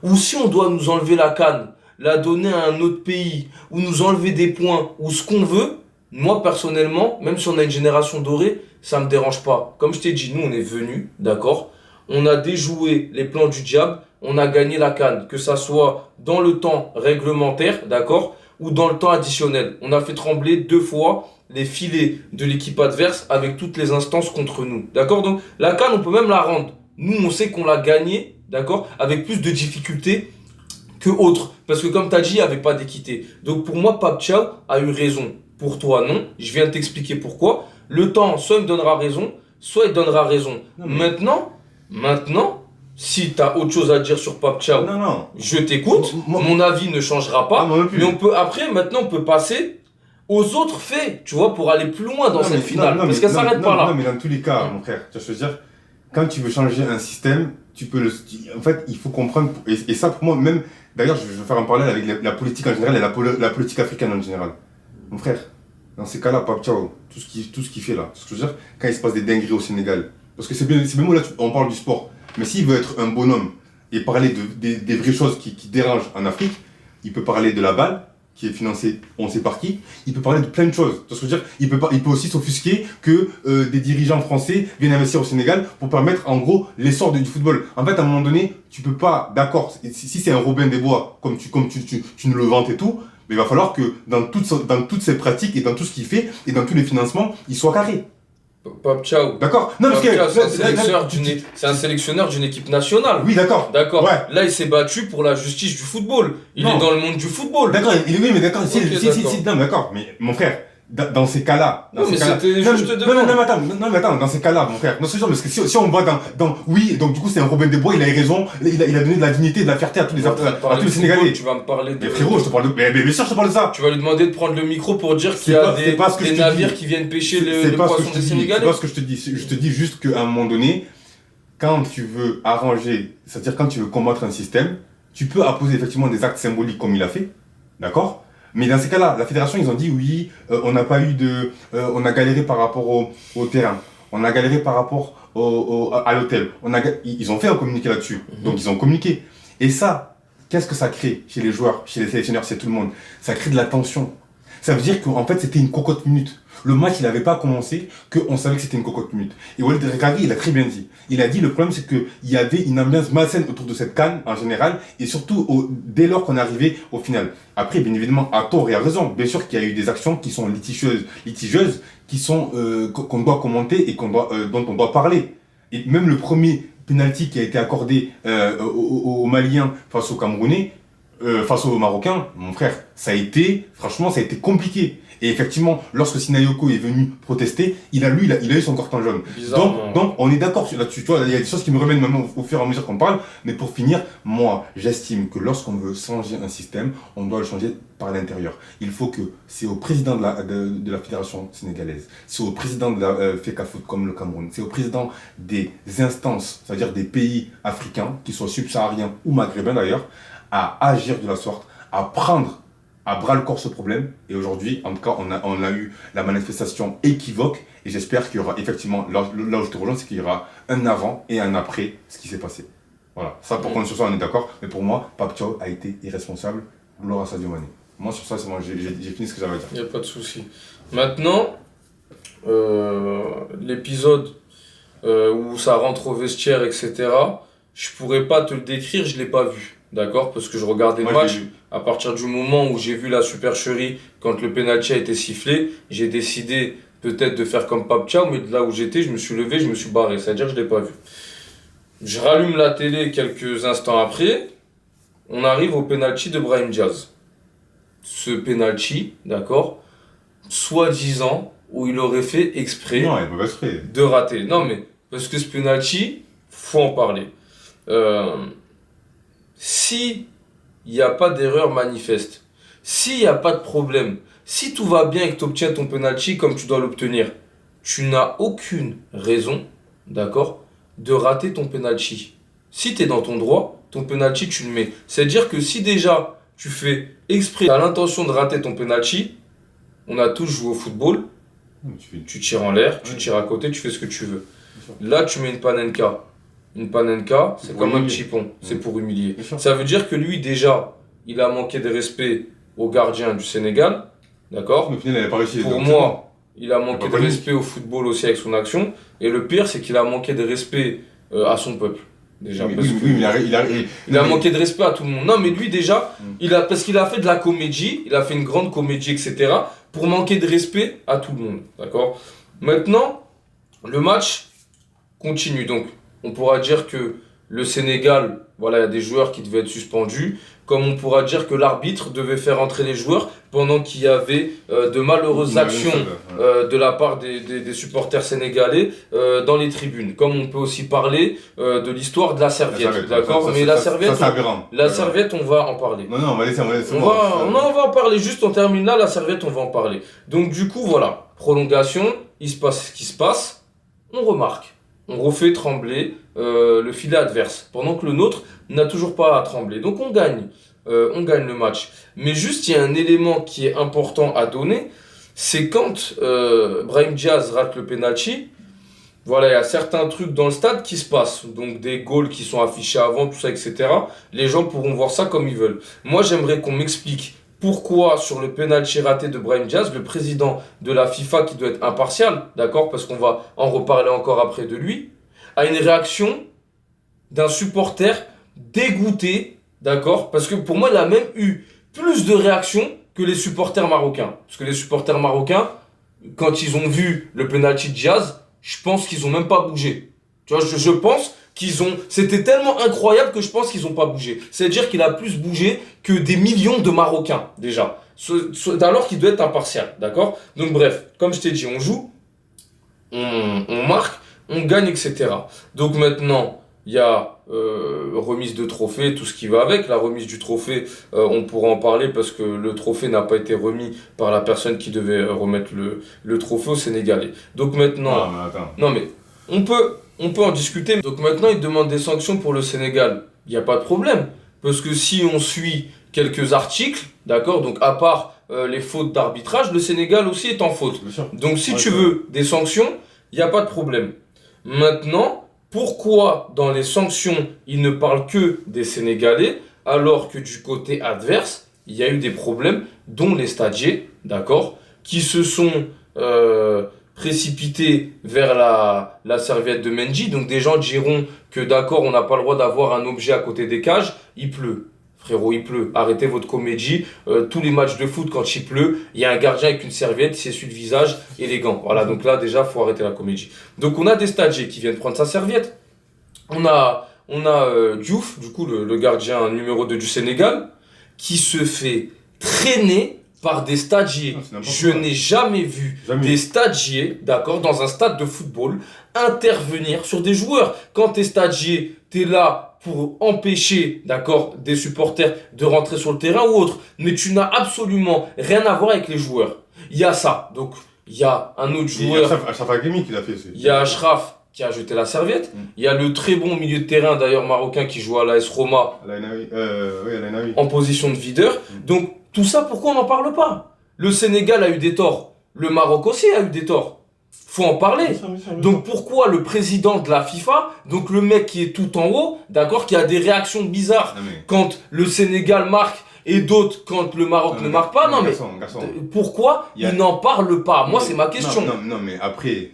ou si on doit nous enlever la CAN, la donner à un autre pays, ou nous enlever des points, ou ce qu'on veut, moi personnellement, même si on a une génération dorée, ça me dérange pas. Comme je t'ai dit, nous on est venus, d'accord, on a déjoué les plans du diable, on a gagné la CAN, que ça soit dans le temps réglementaire, d'accord, ou dans le temps additionnel. On a fait trembler 2 fois les filets de l'équipe adverse avec toutes les instances contre nous, d'accord. Donc la CAN, on peut même la rendre. Nous, on sait qu'on l'a gagnée, d'accord, avec plus de difficultés que autres. Parce que comme tu as dit, il n'y avait pas d'équité. Donc pour moi, Pape Thiaw a eu raison. Pour toi, non. Je viens de t'expliquer pourquoi. Le temps, soit il me donnera raison, soit il donnera raison. Maintenant, si tu as autre chose à dire sur Pape Thiaw, je t'écoute. Mon avis ne changera pas. Mais maintenant, on peut passer aux autres faits, tu vois, pour aller plus loin dans cette finale. Parce qu'elle s'arrête pas là. Non, mais dans tous les cas, mon frère, tu vas te dire, quand tu veux changer un système, en fait, il faut comprendre, et ça pour moi, même, d'ailleurs, je vais faire un parallèle avec la politique en général et la politique africaine en général. Mon frère, dans ces cas-là, Pape Thiaw, tout ce qu'il fait là, ce que je veux dire, quand il se passe des dingueries au Sénégal, parce que c'est bien où là, on parle du sport, mais s'il veut être un bonhomme et parler des vraies choses qui dérangent en Afrique, il peut parler de la balle, qui est financée, on sait par qui, il peut parler de plein de choses. Tu vois ce que je veux dire, il peut aussi s'offusquer que des dirigeants français viennent investir au Sénégal pour permettre en gros l'essor du football. En fait, à un moment donné, tu peux pas, d'accord, si c'est un Robin des Bois, comme tu nous le vantes et tout, mais il va falloir que dans toutes ces pratiques et dans tout ce qu'il fait et dans tous les financements, il soit carré. Pape Thiaw. D'accord. Non, parce que c'est un sélectionneur d'une équipe nationale. Oui, d'accord. D'accord. Ouais. Là, il s'est battu pour la justice du football. Il est dans le monde du football. D'accord. Oui, mais d'accord. Non, d'accord. Mais mon frère, dans ces cas-là. Non, mais c'était juste non, mais attends, dans ces cas-là, mon frère. Non, c'est sûr, parce que si on va oui, donc du coup, c'est un Robin des Bois, il a eu raison, il a donné de la dignité, de la fierté à tous les Sénégalais. Tu vas me parler de. Mais frérot, je te parle de. Mais bien sûr, je te parle de ça. Tu vas lui demander de prendre le micro pour dire qu'il y a des navires qui viennent pêcher le poisson des Sénégalais. C'est pas ce que je te dis. Je te dis juste qu'à un moment donné, quand tu veux arranger, c'est-à-dire quand tu veux combattre un système, tu peux apposer effectivement des actes symboliques comme il a fait, d'accord? Mais dans ces cas-là, la fédération, ils ont dit oui, on n'a pas eu on a galéré par rapport au terrain, on a galéré par rapport à l'hôtel. Ils ont fait un communiqué là-dessus, donc ils ont communiqué. Et ça, qu'est-ce que ça crée chez les joueurs, chez les sélectionneurs, chez tout le monde? Ça crée de la tension. Ça veut dire qu'en fait, c'était une cocotte minute. Le match, il n'avait pas commencé, qu'on savait que c'était une cocotte minute. Et Walid Regragui, il a très bien dit. Il a dit, le problème, c'est qu'il y avait une ambiance malsaine autour de cette CAN, en général, et surtout dès lors qu'on est arrivé au final. Après, bien évidemment, à tort et à raison. Bien sûr qu'il y a eu des actions qui sont litigieuses, qui sont, qu'on doit commenter et dont on doit parler. Et même le premier penalty qui a été accordé aux Maliens face aux Camerounais, face aux Marocains, mon frère, franchement, ça a été compliqué. Et effectivement, lorsque Sinayoko est venu protester, il a eu son carton jaune. Donc, on est d'accord là-dessus. Tu vois, il y a des choses qui me reviennent maintenant au fur et à mesure qu'on parle. Mais pour finir, moi, j'estime que lorsqu'on veut changer un système, on doit le changer par l'intérieur. Il faut que c'est au président de la fédération sénégalaise, c'est au président de la FECAFOOT comme le Cameroun, c'est au président des instances, c'est-à-dire des pays africains, qu'ils soient subsahariens ou maghrébins d'ailleurs, à agir de la sorte, à prendre à bras le corps ce problème. Et aujourd'hui, en tout cas, on a eu la manifestation équivoque. Et j'espère qu'il y aura effectivement, là où je te rejoins, c'est qu'il y aura un avant et un après ce qui s'est passé. Voilà. Ça, pour contre, sur ça, on est d'accord. Mais pour moi, Pape Thiaw a été irresponsable. Gloire à Sadio Mané. Moi, sur ça, c'est moi, j'ai fini ce que j'avais à dire. Il n'y a pas de souci. Maintenant, l'épisode où ça rentre au vestiaire, etc., je pourrais pas te le décrire, je l'ai pas vu. D'accord? Parce que je regardais le match. À partir du moment où j'ai vu la supercherie, quand le penalty a été sifflé, j'ai décidé peut-être de faire comme Pape Thiaw, mais de là où j'étais, je me suis levé, je me suis barré. C'est-à-dire que je l'ai pas vu. Je rallume la télé quelques instants après. On arrive au penalty de Brahim Diaz. Ce penalty, d'accord, soi-disant, où il aurait fait exprès de rater. Non, mais parce que ce penalty, faut en parler. Si il n'y a pas d'erreur manifeste, s'il n'y a pas de problème, si tout va bien et que tu obtiens ton penalty comme tu dois l'obtenir, tu n'as aucune raison, d'accord, de rater ton penalty. Si tu es dans ton droit, ton penalty, tu le mets. C'est-à-dire que si déjà tu fais exprès, tu as l'intention de rater ton penalty, on a tous joué au football, tu tires en l'air, tu tires à côté, tu fais ce que tu veux. Là, tu mets une panenka. Une panenka, c'est comme un petit pont, c'est pour humilier. Ça veut dire que lui, déjà, il a manqué de respect au gardien du Sénégal, d'accord ? Mais finalement, il n'a pas réussi. Pour moi, il a manqué de respect au football aussi avec son action. Et le pire, c'est qu'il a manqué de respect à son peuple. Déjà, il a manqué de respect à tout le monde. Non, mais lui, déjà, parce qu'il a fait de la comédie, il a fait une grande comédie, etc., pour manquer de respect à tout le monde, d'accord ? Maintenant, le match continue. Donc, on pourra dire que le Sénégal, voilà, il y a des joueurs qui devaient être suspendus, comme on pourra dire que l'arbitre devait faire entrer les joueurs pendant qu'il y avait de malheureuses actions de la part des supporters sénégalais dans les tribunes. Comme on peut aussi parler de l'histoire de la serviette, d'accord ? Mais la serviette, on va en parler. Non, on va laisser. On va en parler, juste on termine là, la serviette, on va en parler. Donc du coup, voilà, prolongation, il se passe ce qui se passe, on remarque. On refait trembler le filet adverse, pendant que le nôtre n'a toujours pas à trembler. Donc on gagne le match. Mais juste, il y a un élément qui est important à donner, c'est quand Brahim Diaz rate le penalty, voilà, il y a certains trucs dans le stade qui se passent. Donc des goals qui sont affichés avant, tout ça, etc. Les gens pourront voir ça comme ils veulent. Moi, j'aimerais qu'on m'explique pourquoi sur le penalty raté de Brahim Diaz, le président de la FIFA, qui doit être impartial, d'accord, parce qu'on va en reparler encore après de lui, a une réaction d'un supporter dégoûté, d'accord, parce que pour moi, il a même eu plus de réactions que les supporters marocains. Parce que les supporters marocains, quand ils ont vu le penalty de Diaz, je pense qu'ils n'ont même pas bougé. Tu vois, je pense c'était tellement incroyable que je pense qu'ils n'ont pas bougé. C'est-à-dire qu'il a plus bougé que des millions de Marocains, déjà. Alors qu'il doit être impartial, d'accord ? Donc bref, comme je t'ai dit, on joue, on marque, on gagne, etc. Donc maintenant, il y a remise de trophée, tout ce qui va avec. La remise du trophée, on pourra en parler parce que le trophée n'a pas été remis par la personne qui devait remettre le trophée au Sénégalais. Donc maintenant... Non mais, on peut en discuter. Donc maintenant, il demande des sanctions pour le Sénégal. Il n'y a pas de problème. Parce que si on suit quelques articles, d'accord, donc à part les fautes d'arbitrage, le Sénégal aussi est en faute. Donc si tu veux des sanctions, il n'y a pas de problème. Maintenant, pourquoi dans les sanctions, il ne parle que des Sénégalais, alors que du côté adverse, il y a eu des problèmes, dont les stadiers, d'accord, qui se sont... précipité vers la serviette de Mendy. Donc des gens diront que d'accord, on n'a pas le droit d'avoir un objet à côté des cages. Il pleut. Frérot, il pleut. Arrêtez votre comédie. Tous les matchs de foot, quand il pleut, il y a un gardien avec une serviette, il s'essuie le visage et les gants. Voilà, donc là déjà, il faut arrêter la comédie. Donc on a des stagiaires qui viennent prendre sa serviette. On a Diouf, du coup le gardien numéro 2 du Sénégal, qui se fait traîner par des stagiaires. Non, c'est n'importe Je quoi. n'ai jamais vu Jamais. des stagiaires, d'accord, dans un stade de football, intervenir sur des joueurs. Quand t'es stagiaire, t'es là pour empêcher, d'accord, des supporters de rentrer sur le terrain ou autre. Mais tu n'as absolument rien à voir avec les joueurs. Il y a ça. Donc, il y a un autre Et joueur. Achraf Hakimi qui l'a fait aussi. Il y a Achraf qui a jeté la serviette. Il y a le très bon milieu de terrain, d'ailleurs marocain, qui joue à l'AS Roma Oui, à la Navi. en position de videur. Donc, tout ça, pourquoi on n'en parle pas? Le Sénégal a eu des torts. Le Maroc aussi a eu des torts. Faut en parler. Bien sûr, bien sûr. Donc, pourquoi le président de la FIFA, donc le mec qui est tout en haut, d'accord, qui a des réactions bizarres Non, mais- quand le Sénégal marque et d'autres quand le Maroc ne marque pas? Non, mais garçon. pourquoi Il y a- il n'en parle pas? Moi, c'est ma question. Non, mais après,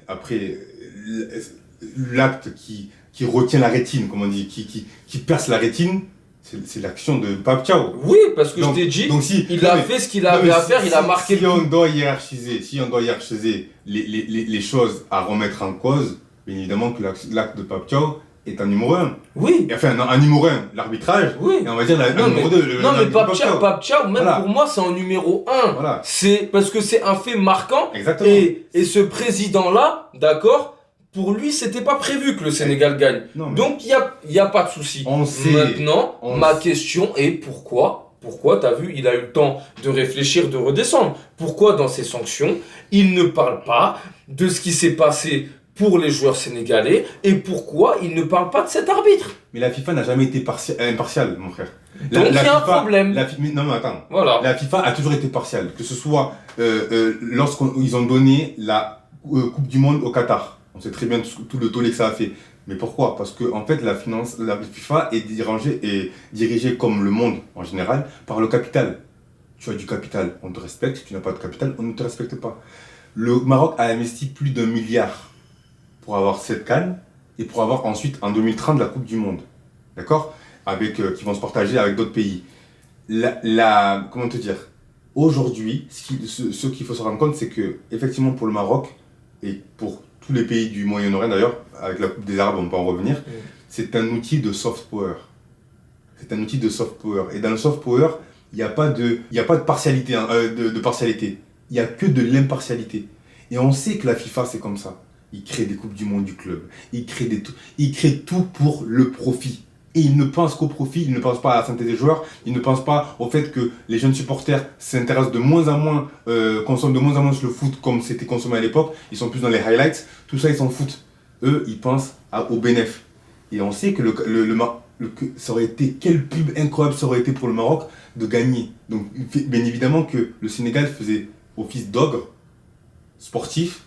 l'acte qui retient la rétine, comme on dit, qui perce la rétine, c'est l'action de Pape Thiaw. Oui, parce que Donc- je t'ai dit, donc si- il non, a mais- fait ce qu'il non, avait mais à si- faire, il a si- marqué si le on but. doit hiérarchiser les choses à remettre en cause, bien évidemment que l'acte de Pape Thiaw est un numéro 1. Oui, Enfin, un numéro 1, l'arbitrage, oui. et on va dire Non, un numéro 2. Non, mais Pape Thiaw, même Voilà. pour moi, c'est en numéro 1. Voilà, C'est parce que c'est un fait marquant. exactement. Et ce président-là, d'accord, pour lui, c'était pas prévu que le Sénégal gagne. Non, mais- Donc, il y a pas de souci. On sait. Maintenant, On ma sait. question est pourquoi, t'as vu, il a eu le temps de réfléchir, de redescendre. Pourquoi, dans ses sanctions, il ne parle pas de ce qui s'est passé pour les joueurs sénégalais et pourquoi il ne parle pas de cet arbitre? Mais la FIFA n'a jamais été impartiale, mon frère. Donc, il y a un problème. Non, mais attends. Voilà. La FIFA a toujours été partiale, que ce soit lorsqu'ils ont donné la Coupe du Monde au Qatar. On sait très bien tout le tollé que ça a fait. Mais pourquoi? Parce que en fait, la FIFA est dirigée comme le monde en général par le capital. Tu as du capital, on te respecte. Tu n'as pas de capital, on ne te respecte pas. Le Maroc a investi plus d'1 milliard pour avoir cette CAN et pour avoir ensuite en 2030 la Coupe du Monde. D'accord? Qui vont se partager avec d'autres pays. Comment te dire? Aujourd'hui, ce qu'il faut se rendre compte, c'est que effectivement pour le Maroc et pour tous les pays du Moyen-Orient d'ailleurs, avec la Coupe des Arabes, on peut en revenir, c'est un outil de soft power. C'est un outil de soft power. Et dans le soft power, il n'y a pas de partialité, de partialité. Il n'y a que de l'impartialité. Et on sait que la FIFA, c'est comme ça. Ils créent des Coupes du Monde du club. Ils créent tout pour le profit. Et ils ne pensent qu'au profit, ils ne pensent pas à la santé des joueurs, ils ne pensent pas au fait que les jeunes supporters s'intéressent de moins en moins, consomment de moins en moins le foot comme c'était consommé à l'époque. Ils sont plus dans les highlights, tout ça ils s'en foutent. Eux, ils pensent au bénéfice. Et on sait que ça aurait été, quelle pub incroyable ça aurait été pour le Maroc de gagner. Donc bien évidemment que le Sénégal faisait office d'ogre sportif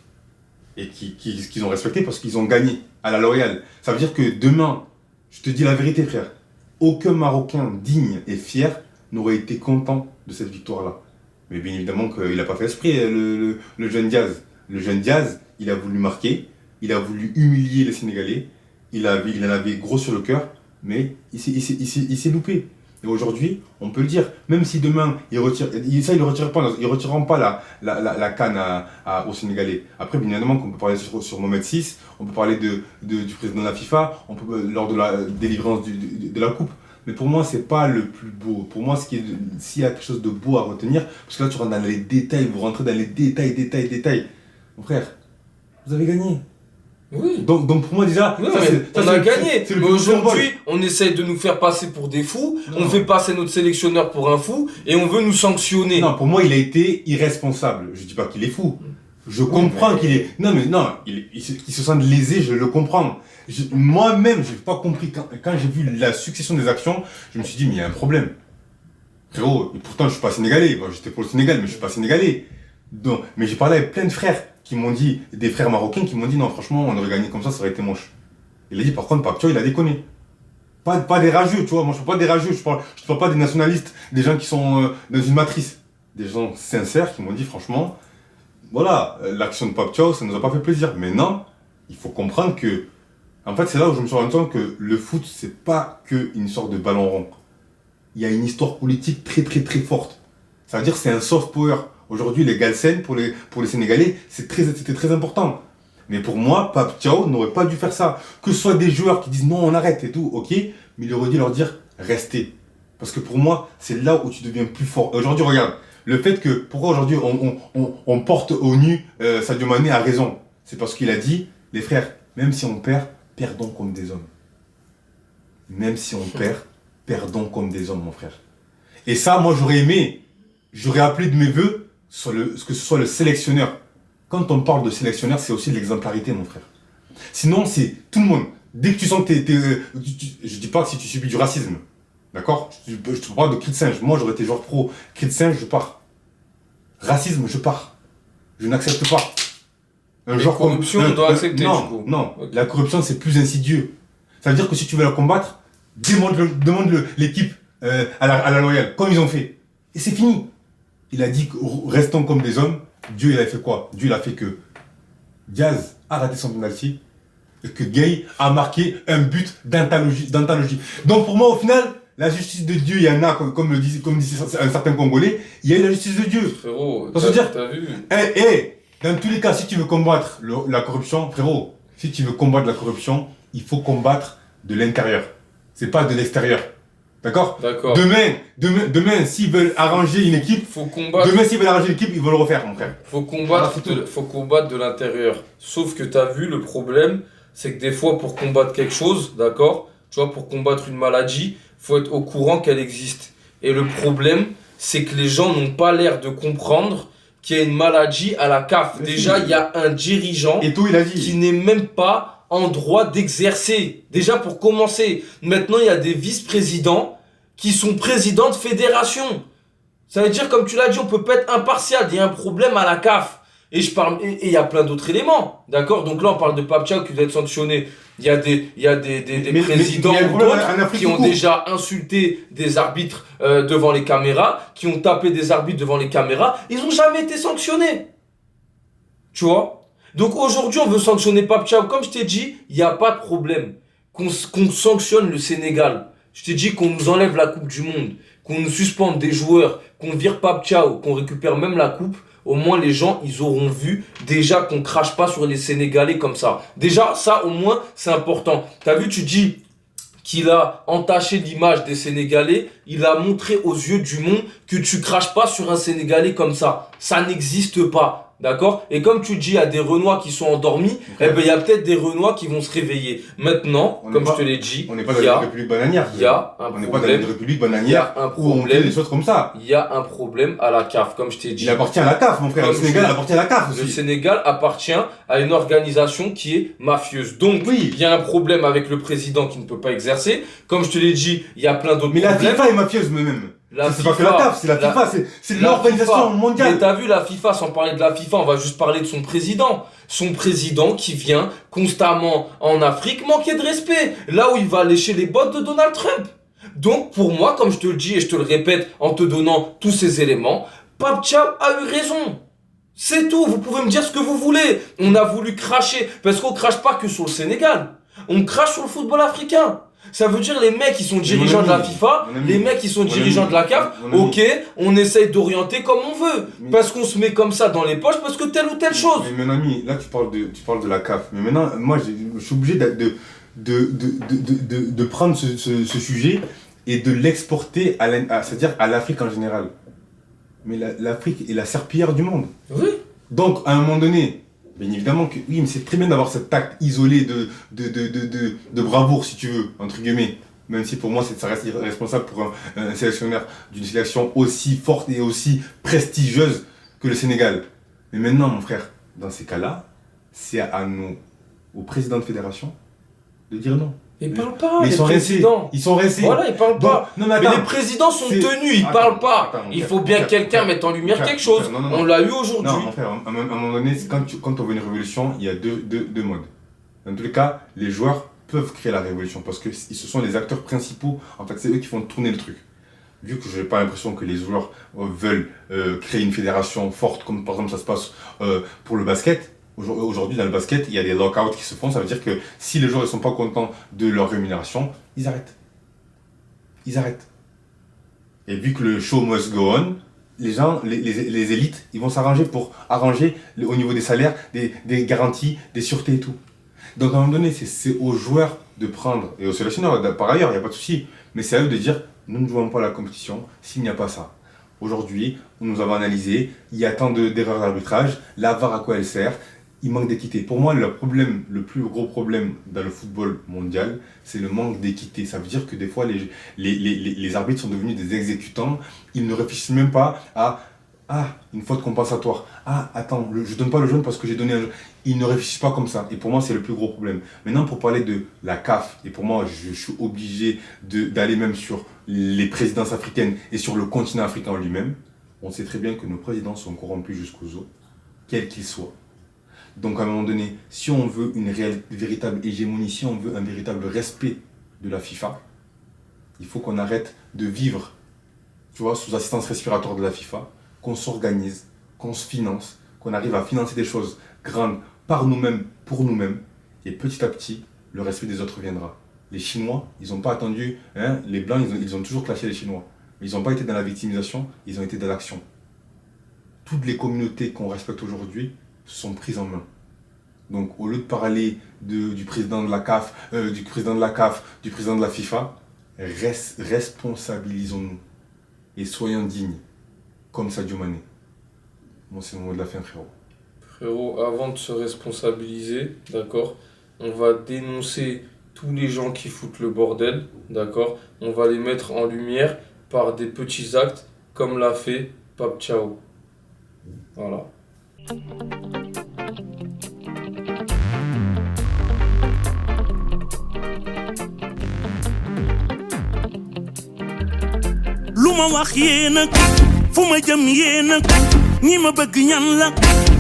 et qu'ils ont respecté parce qu'ils ont gagné à la loyale. Ça veut dire que demain, je te dis la vérité frère, aucun Marocain digne et fier n'aurait été content de cette victoire-là. Mais bien évidemment qu'il n'a pas fait esprit, le jeune Diaz. Le jeune Diaz, il a voulu marquer, il a voulu humilier les Sénégalais, il en avait gros sur le cœur, mais il s'est loupé. Et aujourd'hui, on peut le dire, même si demain, ils ne retireront pas la CAN aux Sénégalais. Après, bien évidemment, qu'on peut parler sur Mohamed VI, on peut parler du président de la FIFA, lors de la délivrance de la Coupe. Mais pour moi, c'est pas le plus beau. Pour moi, s'il y a quelque chose de beau à retenir, parce que là, tu rentres dans les détails, vous rentrez dans les détails. Mon frère, vous avez gagné. Oui. Donc pour moi déjà, Oui, ça, mais c'est- ça, on a c'est- gagné. c'est le Mais plus gros aujourd'hui, symbole. on essaye de nous faire passer pour des fous. Non. On fait passer notre sélectionneur pour un fou et on veut nous sanctionner. Non, pour moi, il a été irresponsable. Je dis pas qu'il est fou. Je comprends mais- qu'il est. Non, mais non, il se sent lésé, je le comprends. Moi-même, j'ai pas compris. Quand j'ai vu la succession des actions, je me suis dit, mais il y a un problème. Frérot, et pourtant, je suis pas sénégalais. Bon, j'étais pour le Sénégal, mais je suis pas sénégalais. Donc, mais j'ai parlé avec plein de frères qui m'ont dit, des frères marocains qui m'ont dit, non, franchement, on aurait gagné comme ça aurait été moche. Il a dit, par contre, Pape Thiaw, il a déconné. Pas des rageux, tu vois. Moi, je parle pas des rageux, je parle pas des nationalistes, des gens qui sont dans une matrice. Des gens sincères qui m'ont dit, franchement, voilà, l'action de Pape Thiaw, ça nous a pas fait plaisir. Mais non, il faut comprendre que, en fait, c'est là où je me suis rendu compte que le foot, c'est pas qu'une sorte de ballon rond. Il y a une histoire politique très, très, très forte. Ça veut dire que c'est un soft power. Aujourd'hui, les Galsen, pour les Sénégalais, c'était très important. Mais pour moi, Pape Thiaw n'aurait pas dû faire ça. Que ce soit des joueurs qui disent non, on arrête et tout, ok, mais il aurait dû leur dire restez. Parce que pour moi, c'est là où tu deviens plus fort. Aujourd'hui, regarde, le fait que, pourquoi aujourd'hui on porte au nu Sadio Mané a raison. C'est parce qu'il a dit, les frères, même si on perd, perdons comme des hommes. Même si on perd, perdons comme des hommes, mon frère. Et ça, moi, j'aurais appelé de mes voeux que ce soit le sélectionneur. Quand on parle de sélectionneur, c'est aussi de l'exemplarité, mon frère. Sinon, c'est tout le monde. Dès que tu sens que je dis pas que si tu subis du racisme, d'accord? Je te parle de cri de singe. Moi, j'aurais été joueur pro. Cri de singe, je pars. Racisme, je pars. Je n'accepte pas. La corruption, on doit accepter, non, du coup. Non, Okay. La corruption, c'est plus insidieux. Ça veut dire que si tu veux la combattre, demande l'équipe à la loyale, comme ils ont fait. Et c'est fini. Il a dit que restons comme des hommes. Dieu, il a fait quoi? Dieu, il a fait que Diaz a raté son penalty et que Gay a marqué un but d'anthologie. Donc pour moi, au final, la justice de Dieu, il y en a, comme disait un certain Congolais, il y a eu la justice de Dieu. Frérot, t'as vu? Dans tous les cas, si tu veux combattre la corruption, frérot, si tu veux combattre la corruption, il faut combattre de l'intérieur. C'est pas de l'extérieur. D'accord. Demain, s'ils veulent arranger une équipe, ils vont le refaire, mon frère. Faut combattre de l'intérieur. Sauf que t'as vu, le problème, c'est que des fois, pour combattre quelque chose, d'accord, tu vois, pour combattre une maladie, faut être au courant qu'elle existe. Et le problème, c'est que les gens n'ont pas l'air de comprendre qu'il y a une maladie à la CAF. Déjà, il y a un dirigeant qui n'est même pas en droit d'exercer. Déjà, pour commencer. Maintenant, il y a des vice-présidents qui sont présidents de fédération. Ça veut dire, comme tu l'as dit, on peut pas être impartial. Il y a un problème à la CAF. Et il y a plein d'autres éléments. D'accord? Donc là, on parle de Pape Thiaw qui doit être sanctionné. Il y a des présidents ou d'autres qui ont déjà insulté des arbitres devant les caméras, qui ont tapé des arbitres devant les caméras. Ils ont jamais été sanctionnés. Tu vois? Donc aujourd'hui, on veut sanctionner Pape Thiaw. Comme je t'ai dit, il n'y a pas de problème. Qu'on sanctionne le Sénégal. Je t'ai dit qu'on nous enlève la Coupe du Monde, qu'on nous suspende des joueurs, qu'on vire Pape Thiaw, qu'on récupère même la coupe. Au moins, les gens, ils auront vu déjà qu'on crache pas sur les Sénégalais comme ça. Déjà, ça, au moins, c'est important. T'as vu, tu dis qu'il a entaché l'image des Sénégalais. Il a montré aux yeux du monde que tu craches pas sur un Sénégalais comme ça. Ça n'existe pas. D'accord? Et comme tu dis, il y a des Renois qui sont endormis, eh ben, il y a peut-être des Renois qui vont se réveiller. Maintenant, je te l'ai dit, on n'est pas dans une république bananière. Il y a un problème. On n'est pas dans une république bananière où on fait des choses comme ça. Il y a un problème à la CAF, comme je t'ai dit. Il appartient à la CAF, mon frère. Le Sénégal appartient à la CAF aussi. Le Sénégal appartient à une organisation qui est mafieuse. Donc, il y a un problème avec le président qui ne peut pas exercer. Comme je te l'ai dit, il y a plein d'autres problèmes. Mais la FIFA est mafieuse, même. C'est pas que la CAF, c'est la FIFA, c'est l'organisation mondiale. Mais t'as vu la FIFA, sans parler de la FIFA, on va juste parler de son président. Son président qui vient constamment en Afrique manquer de respect. Là où il va lécher les bottes de Donald Trump. Donc pour moi, comme je te le dis et je te le répète en te donnant tous ces éléments, Pape Thiaw a eu raison. C'est tout, vous pouvez me dire ce que vous voulez. On a voulu cracher, parce qu'on crache pas que sur le Sénégal. On crache sur le football africain. Ça veut dire les mecs qui sont dirigeants de la FIFA, les mecs qui sont dirigeants de la CAF, ok, on essaye d'orienter comme on veut. Parce qu'on se met comme ça dans les poches, parce que telle ou telle chose. Mais mon ami, là tu parles de la CAF. Mais maintenant, moi je suis obligé de prendre ce sujet et de l'exporter c'est-à-dire à l'Afrique en général. Mais l'Afrique est la serpillière du monde. Oui. Donc à un moment donné, bien évidemment que oui, mais c'est très bien d'avoir cet acte isolé de bravoure, si tu veux, entre guillemets. Même si pour moi, ça reste irresponsable pour un sélectionneur d'une sélection aussi forte et aussi prestigieuse que le Sénégal. Mais maintenant, mon frère, dans ces cas-là, c'est au président de fédération, de dire non. Ils parlent pas, mais les présidents. Ils sont restés. Voilà, ils parlent pas. Non, mais les présidents sont tenus, ils parlent pas. Il faut bien que quelqu'un mette en lumière quelque chose. On l'a eu aujourd'hui. Non, mon frère, à un moment donné, quand on veut une révolution, il y a deux modes. Dans tous les cas, les joueurs peuvent créer la révolution parce que ce sont les acteurs principaux. En fait, c'est eux qui font tourner le truc. Vu que je n'ai pas l'impression que les joueurs veulent créer une fédération forte, comme par exemple ça se passe pour le basket. Aujourd'hui, dans le basket, il y a des lockouts qui se font. Ça veut dire que si les joueurs ne sont pas contents de leur rémunération, ils arrêtent. Ils arrêtent. Et vu que le show must go on, les gens, les élites, ils vont s'arranger pour arranger au niveau des salaires, des garanties, des sûretés et tout. Donc à un moment donné, c'est aux joueurs de prendre, et aux sélectionneurs par ailleurs, il n'y a pas de souci, mais c'est à eux de dire, nous ne jouons pas la compétition s'il n'y a pas ça. Aujourd'hui, nous avons analysé, il y a tant d'erreurs d'arbitrage, la VAR à quoi elle sert, il manque d'équité. Pour moi, le plus gros problème dans le football mondial, c'est le manque d'équité. Ça veut dire que des fois, les arbitres sont devenus des exécutants, ils ne réfléchissent même pas à une faute compensatoire. Attends, je donne pas le jaune parce que j'ai donné un jaune. Ils ne réfléchissent pas comme ça. Et pour moi, c'est le plus gros problème. Maintenant, pour parler de la CAF, et pour moi, je suis obligé d'aller même sur les présidences africaines et sur le continent africain en lui-même. On sait très bien que nos présidents sont corrompus jusqu'aux os, quels qu'ils soient. Donc à un moment donné, si on veut une véritable hégémonie, si on veut un véritable respect de la FIFA, il faut qu'on arrête de vivre, tu vois, sous assistance respiratoire de la FIFA, qu'on s'organise, qu'on se finance, qu'on arrive à financer des choses grandes par nous-mêmes, pour nous-mêmes, et petit à petit, le respect des autres viendra. Les Chinois, ils n'ont pas attendu, les Blancs, ils ont toujours clashé les Chinois. Mais ils n'ont pas été dans la victimisation, ils ont été dans l'action. Toutes les communautés qu'on respecte aujourd'hui sont prises en main. Donc au lieu de parler du président de la CAF, du président de la FIFA, responsabilisons-nous et soyons dignes, comme Sadio Mané. Bon, c'est le mot de la fin, frérot. Frérot, avant de se responsabiliser, d'accord, on va dénoncer tous les gens qui foutent le bordel, d'accord, on va les mettre en lumière par des petits actes, comme l'a fait Pape Thiaw. Voilà. lu ma wax yéen a fu ma jëm yéen a ñi ma bëgg ñan la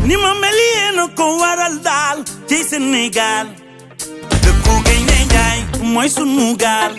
ni ma mel yéen a ko waral daal ci Sénégal dëkku Gaynde Njaay mooy sunu gaal